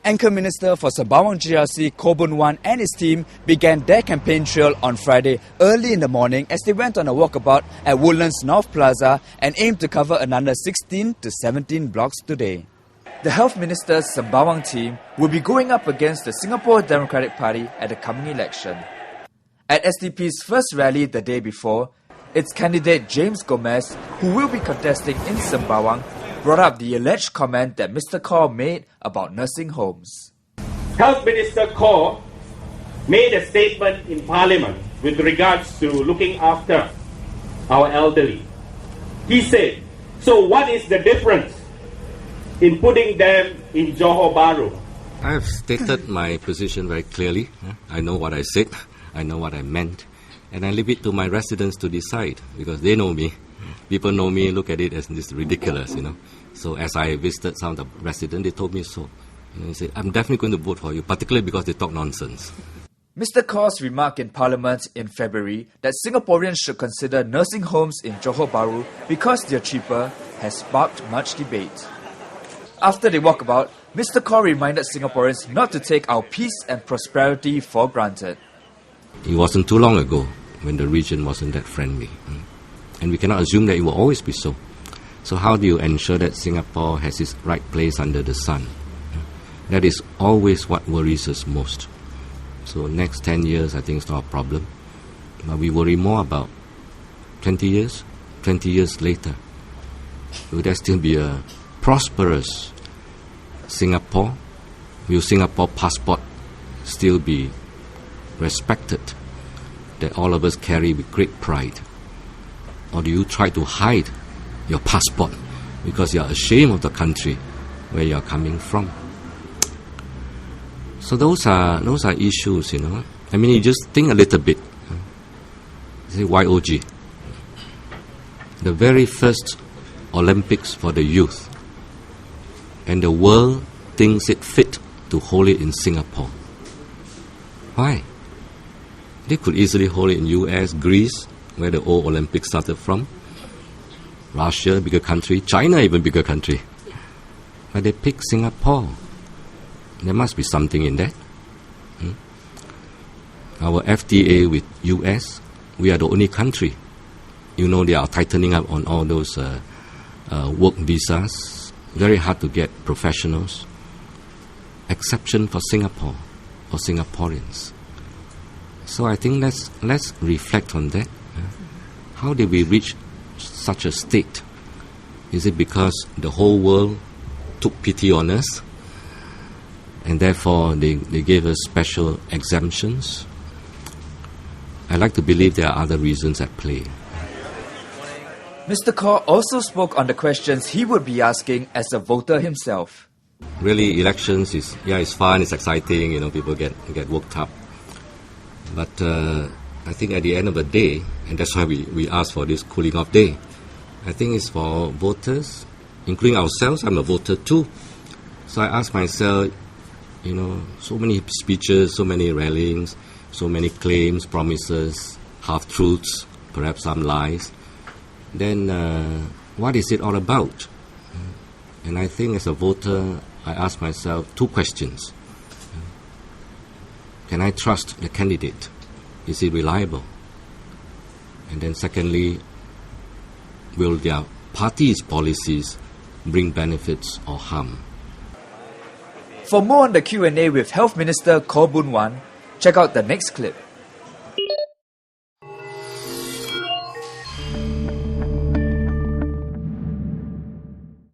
Anchor Minister for Sembawang GRC Khaw Boon Wan and his team began their campaign trail on Friday early in the morning as they went on a walkabout at Woodlands North Plaza and aimed to cover another 16 to 17 blocks today. The Health Minister's Sembawang team will be going up against the Singapore Democratic Party at the coming election. At SDP's first rally the day before, its candidate James Gomez, who will be contesting in Sembawang, brought up the alleged comment that Mr. Khaw made about nursing homes. Health Minister Khaw made a statement in Parliament with regards to looking after our elderly. He said, so what is the difference in putting them in Johor Bahru? I have stated my position very clearly. I know what I said, I know what I meant, and I leave it to my residents to decide because they know me. People know me, look at it as this ridiculous, So as I visited some of the residents, they told me so. They said, I'm definitely going to vote for you, particularly because they talk nonsense. Mr. Khaw's remark in Parliament in February that Singaporeans should consider nursing homes in Johor Bahru because they're cheaper has sparked much debate. After the walkabout, Mr. Khaw reminded Singaporeans not to take our peace and prosperity for granted. It wasn't too long ago when the region wasn't that friendly. And we cannot assume that it will always be so. So how do you ensure that Singapore has its right place under the sun? That is always what worries us most. So next 10 years, I think it's not a problem. But we worry more about 20 years later. Will there still be a prosperous Singapore? Will Singapore passport still be respected, that all of us carry with great pride? Or do you try to hide your passport because you are ashamed of the country where you are coming from? So those are issues, I mean, you just think a little bit. Say YOG, the very first Olympics for the youth, and the world thinks it fit to hold it in Singapore. Why? They could easily hold it in US, Greece, where the old Olympics started from. Russia, bigger country. China, even bigger country. But they picked Singapore. There must be something in that. Our FTA with US, we are the only country. They are tightening up on all those work visas. Very hard to get professionals. Exception for Singapore, for Singaporeans. So I think let's reflect on that. How did we reach such a state? Is it because the whole world took pity on us and therefore they gave us special exemptions? I like to believe there are other reasons at play. Mr. Khaw also spoke on the questions he would be asking as a voter himself. Really, elections it's fun, it's exciting, people get worked up. But I think at the end of the day, and that's why we asked for this cooling off day, I think it's for voters, including ourselves. I'm a voter too. So I ask myself, so many speeches, so many rallies, so many claims, promises, half-truths, perhaps some lies. Then what is it all about? And I think as a voter, I ask myself two questions. Can I trust the candidate? Is he reliable? And then secondly, will their party's policies bring benefits or harm? For more on the Q&A with Health Minister Khaw Boon Wan, check out the next clip.